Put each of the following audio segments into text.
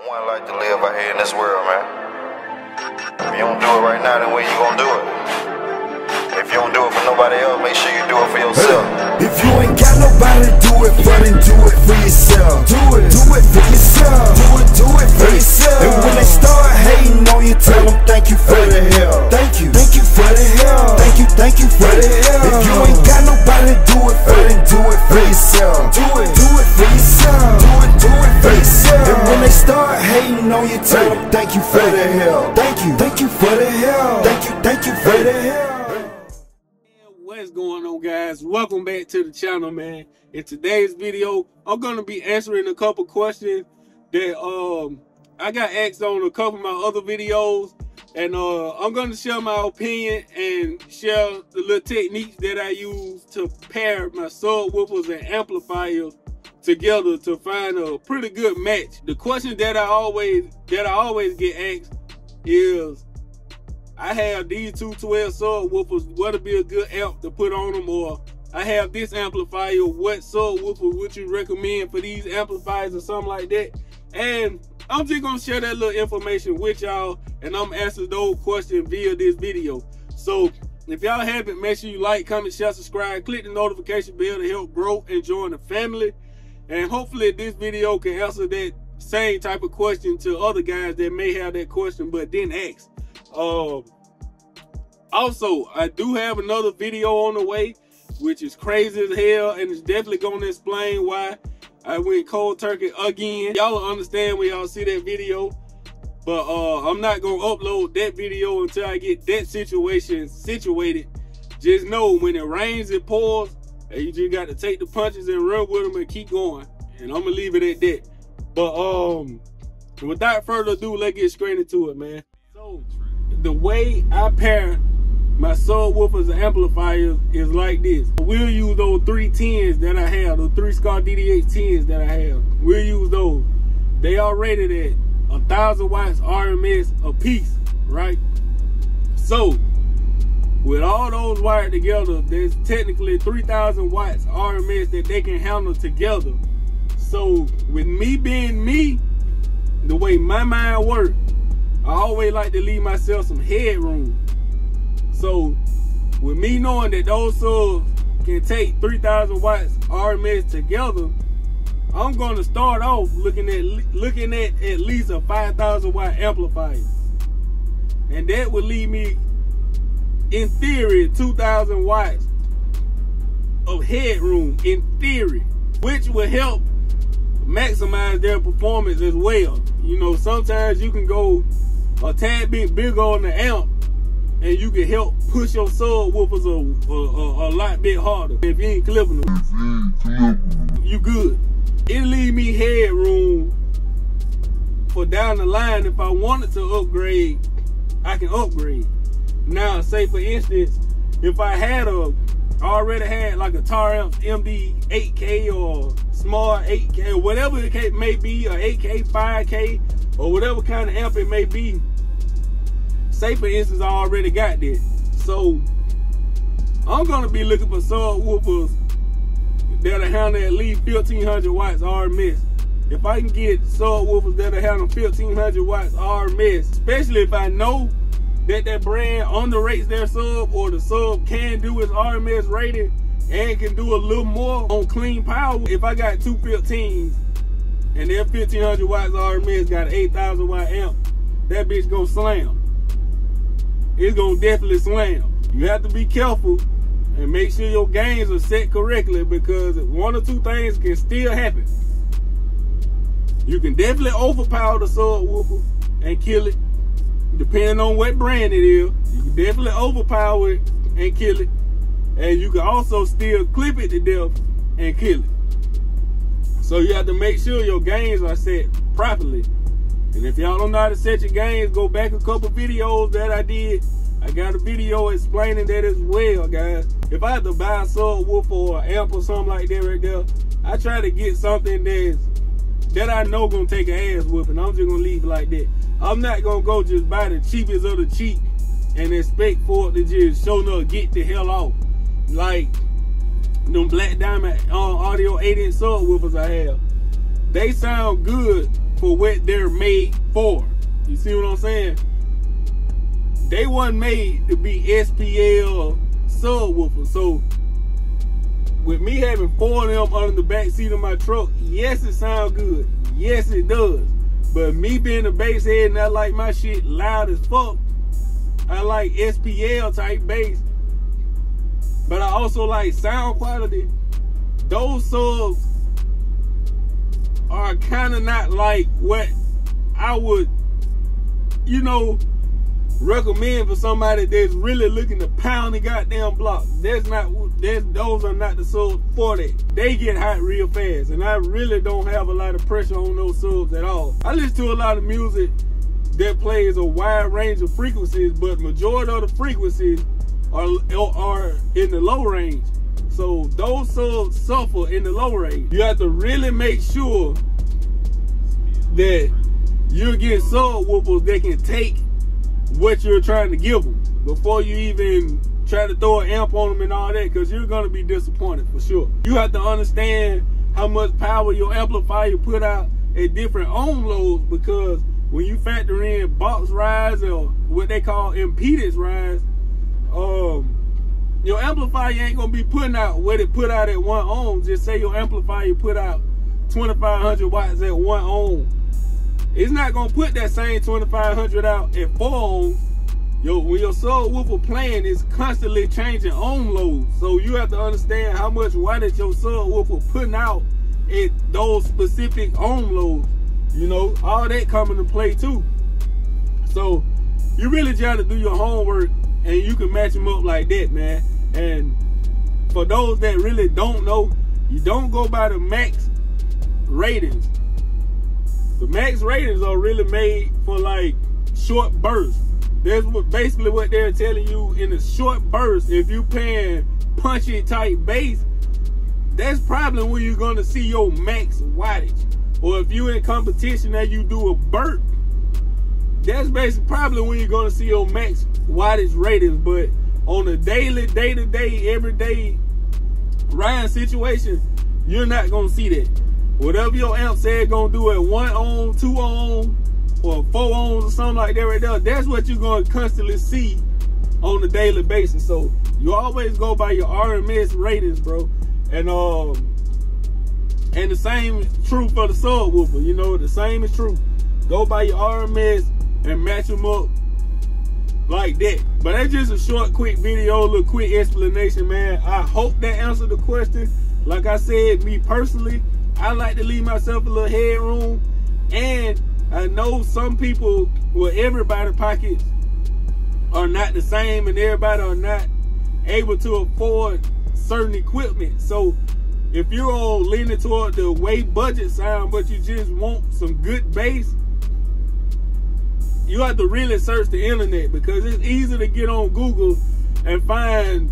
one life to live out here in this world, man. If you don't do it right now, then when you gonna do it? If you don't do it for nobody else, make sure you do it for yourself. If you ain't got nobody to do it for, then do it for yourself. Do it for yourself. Do it for yourself. And when they start hating on you, tell them thank you for the help. Thank you for the help. Thank you for the help. If you ain't got nobody to do it for, then do it for yourself. Do it for yourself. Do it for yourself. And when they start hating on you, tell them thank you for the help. Thank you for the help. Thank you for the help. What's going on, guys? Welcome back to the channel, man. In today's video, I'm gonna be answering a couple questions that I got asked on a couple of my other videos, and I'm gonna share my opinion and share the little techniques that I use to pair my subwoofers and amplifiers together to find a pretty good match. The question that I always get asked is, I have these 212 subwoofers, what'll be a good amp to put on them? Or I have this amplifier, what subwoofer would you recommend for these amplifiers or something like that? And I'm just gonna share that little information with y'all, and I'm answering those questions via this video. So if y'all haven't, make sure you like, comment, share, subscribe, click the notification bell to help grow and join the family. And hopefully this video can answer that same type of question to other guys that may have that question but didn't ask. Also, I do have another video on the way, which is crazy as hell, and it's definitely going to explain why I went cold turkey again. Y'all will understand when y'all see that video, but I'm not going to upload that video until I get that situation situated. Just know when it rains, it pours, and you just got to take the punches and run with them and keep going. And I'm going to leave it at that. But without further ado, let's get straight into it, man. So the way I pair my subwoofers and amplifiers is like this. We'll use those 3 10s that I have, those 3 Scar DDH 10s that I have. We'll use those. They are rated at 1,000 watts RMS a piece, right? So with all those wired together, there's technically 3,000 watts RMS that they can handle together. So with me being me, the way my mind works, I always like to leave myself some headroom. So with me knowing that those subs can take 3,000 watts RMS together, I'm going to start off looking at least a 5,000 watt amplifier, and that would leave me, in theory, 2,000 watts of headroom, in theory, which will help maximize their performance as well. You know, sometimes you can go a tad bit bigger on the amp, and you can help push your subwoofers a lot bit harder. If you ain't clipping them, you good. It'll leave me headroom for down the line. If I wanted to upgrade, I can upgrade. Now, say for instance, if I already had like a Taramps MD 8K or Smart 8K or whatever the case may be, or 8K, 5K, or whatever kind of amp it may be. Say for instance, I already got that. So I'm gonna be looking for subwoofers that'll handle at least 1,500 watts RMS. If I can get subwoofers that'll handle 1,500 watts RMS, especially if I know that that brand underrates their sub, or the sub can do its RMS rating and can do a little more on clean power. If I got 2 15s and their 1,500 watts RMS got an 8,000 watt amp, that bitch gonna slam. It's gonna definitely slam. You have to be careful and make sure your gains are set correctly, because 1 or 2 things can still happen. You can definitely overpower the subwoofer and kill it, depending on what brand it is. You can definitely overpower it and kill it, and you can also still clip it to death and kill it. So you have to make sure your gains are set properly. And if y'all don't know how to set your gains, go back a couple videos that I did. I got a video explaining that as well, guys. If I had to buy a subwoofer or an amp or something like that right there, I try to get something that I know gonna take an ass whooping. I'm just gonna leave it like that. I'm not gonna go just buy the cheapest of the cheap and expect for it to just show up, get the hell off. Like them Black Diamond Audio 8-inch subwoofers I have. They sound good for what they're made for. You see what I'm saying? They weren't made to be SPL subwoofers. So with me having 4 of them under the back seat of my truck, yes, it sounds good. Yes, it does. But me being a bass head and I like my shit loud as fuck, I like SPL type bass, but I also like sound quality. Those subs are kind of not like what I would, you know, recommend for somebody that's really looking to pound the goddamn block. Those are not the subs for that. They get hot real fast, and I really don't have a lot of pressure on those subs at all. I listen to a lot of music that plays a wide range of frequencies, but majority of the frequencies are in the low range. So those subs suffer in the low range. You have to really make sure that you're getting subwoofers that can take what you're trying to give them before you even try to throw an amp on them and all that, because you're going to be disappointed for sure. You have to understand how much power your amplifier put out at different ohm loads, because when you factor in box rise or what they call impedance rise, your amplifier ain't going to be putting out what it put out at 1 ohm. Just say your amplifier put out 2,500 watts at 1 ohm. It's not going to put that same 2,500 out at 4 ohms. When your subwoofer playing, is constantly changing ohm loads. So you have to understand how much wattage your subwoofer putting out at those specific ohm loads. You know, all that come into play too. So you really try to do your homework, and you can match them up like that, man. And for those that really don't know, you don't go by the max ratings. The max ratings are really made for like short bursts. That's basically what they're telling you in a short burst. If you paying punchy type bass, that's probably when you're gonna see your max wattage. Or if you in competition and you do a burp, that's basically probably when you're gonna see your max wattage ratings. But on a daily, day-to-day, everyday riding situation, you're not gonna see that. Whatever your amp said gonna do at 1 ohm, 2 ohm, or 4 ohms or something like that right there, that's what you're gonna constantly see on a daily basis. So you always go by your RMS ratings, bro. And the same is true for the subwoofer. You know, the same is true. Go by your RMS and match them up like that. But that's just a short, quick video, a little quick explanation, man. I hope that answered the question. Like I said, me personally, I like to leave myself a little headroom, and I know some people, well, everybody's pockets are not the same, and everybody are not able to afford certain equipment. So if you're all leaning toward the way budget sound, but you just want some good bass, you have to really search the internet, because it's easy to get on Google and find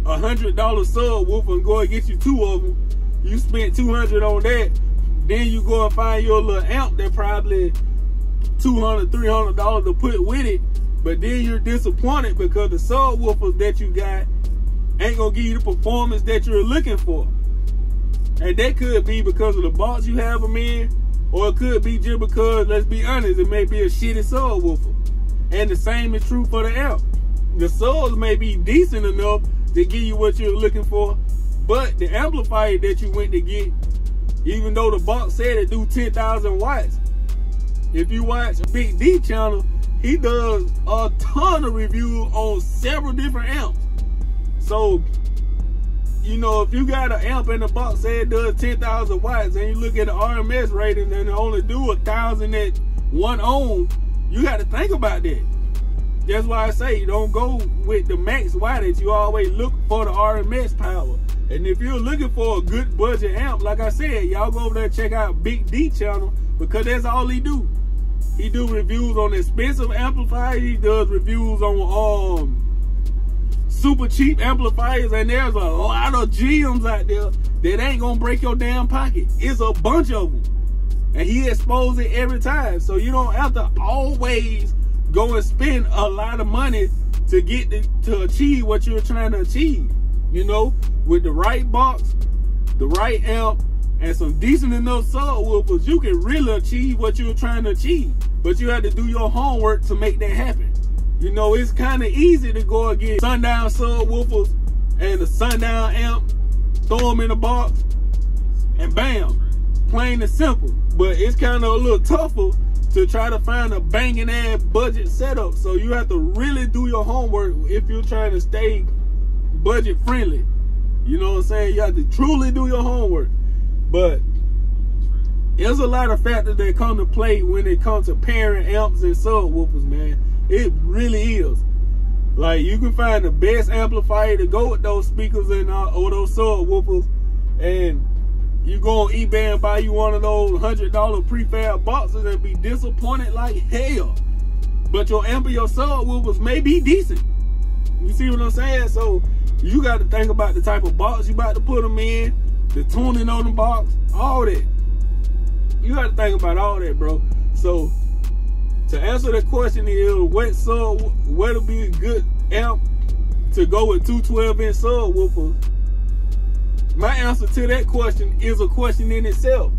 $100 subwoofer and go and get you 2 of them. You spent $200 on that. Then you go and find your little amp that probably $200, $300 to put with it. But then you're disappointed because the subwoofers that you got ain't gonna give you the performance that you're looking for. And that could be because of the box you have them in, or it could be just because, let's be honest, it may be a shitty subwoofer. And the same is true for the amp. The subs may be decent enough to give you what you're looking for, but the amplifier that you went to get, even though the box said it do 10,000 watts, if you watch Big D channel, he does a ton of reviews on several different amps. So, you know, if you got an amp and the box said it does 10,000 watts, and you look at the RMS rating and it only do 1,000 at 1 ohm, you got to think about that. That's why I say you don't go with the max wattage. You always look for the RMS power. And if you're looking for a good budget amp, like I said, y'all go over there and check out Big D channel, because that's all he do. He do reviews on expensive amplifiers. He does reviews on super cheap amplifiers, and there's a lot of gems out there that ain't gonna break your damn pocket. It's a bunch of them, and he exposes it every time. So you don't have to always go and spend a lot of money to get to achieve what you're trying to achieve. You know, with the right box, the right amp, and some decent enough subwoofers, you can really achieve what you're trying to achieve. But you have to do your homework to make that happen. You know, it's kind of easy to go against sundown subwoofers and the sundown amp, throw them in a box, and bam, plain and simple. But it's kind of a little tougher to try to find a banging ass budget setup. So you have to really do your homework if you're trying to stay budget friendly. You know what I'm saying? You have to truly do your homework. But there's a lot of factors that come to play when it comes to pairing amps and subwoofers, man. It really is. Like, you can find the best amplifier to go with those speakers and or those subwoofers, and you go on eBay and buy you one of those $100 prefab boxes and be disappointed like hell. But your amp and your subwoofers may be decent. You see what I'm saying? So you got to think about the type of box you about to put them in, the tuning on the box, all that. You got to think about all that, bro. So to answer the question is, what'll be a good amp to go with two 12-inch subwoofers? My answer to that question is a question in itself.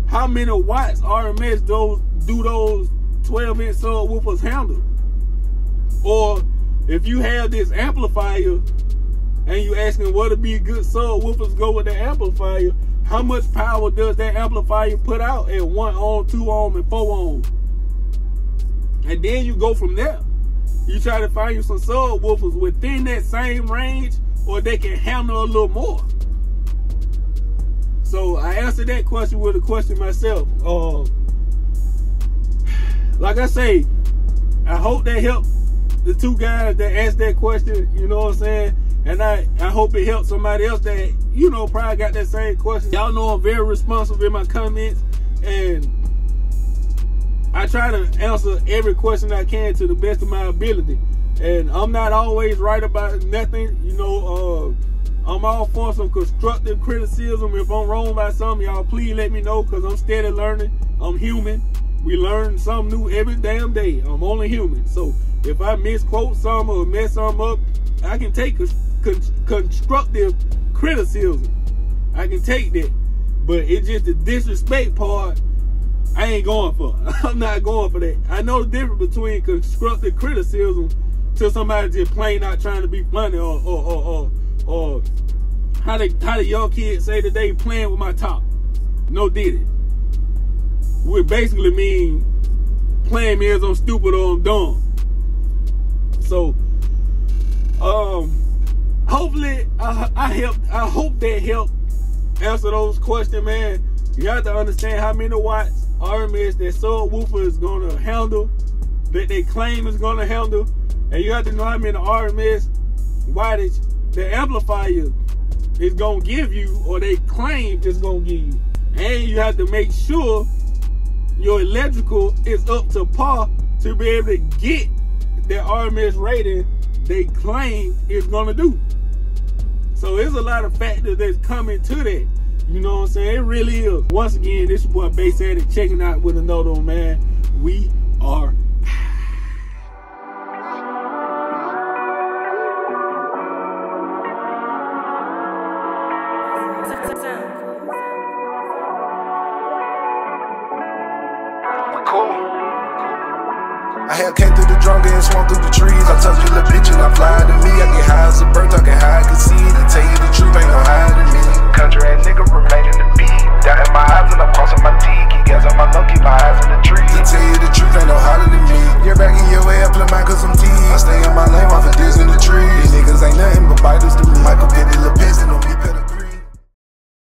How many watts RMS do those 12-inch subwoofers handle? Or if you have this amplifier and you asking what'll be good subwoofers go with the amplifier, how much power does that amplifier put out at 1 ohm, 2 ohm, and 4 ohm? And then you go from there. You try to find you some subwoofers within that same range, or they can handle a little more. So I answered that question with a question myself. Like I say, I hope that helped the two guys that asked that question, you know what I'm saying? And I hope it helped somebody else that, you know, probably got that same question. Y'all know I'm very responsive in my comments, and I try to answer every question I can to the best of my ability. And I'm not always right about nothing, you know. I'm all for some constructive criticism. If I'm wrong about something, y'all please let me know, because I'm steady learning. I'm human. We learn something new every damn day. I'm only human. So if I misquote something or mess something up, I can take constructive criticism. I can take that. But it's just the disrespect part I ain't going for. I'm not going for that. I know the difference between constructive criticism to somebody just plain not trying to be funny, or how the young kids say today, playing with my top. No did it. Which basically mean playing me as I'm stupid or I'm dumb. So hopefully I hope that helped answer those questions, man. You have to understand how many watts RMS that subwoofer is gonna handle, that they claim is gonna handle, and you have to know how many RMS wattage the amplifier is gonna give you, or they claim it's gonna give you. And you have to make sure your electrical is up to par to be able to get that RMS rating they claim it's gonna do. So there's a lot of factors that's coming to that. You know what I'm saying? It really is. Once again, this your boy BassAddict checking out with another one, man. We are I had came through the jungle and swung through the trees. I touched you, little bitch, and I fly to me. I get high as a bird, talking high, I can see it. And tell you the truth, ain't no hiding me. Country ass nigga remaining the beat. Down in my eyes and I'm crossing my teeth. Keep gas on my lung, keep my eyes on the trees. To tell you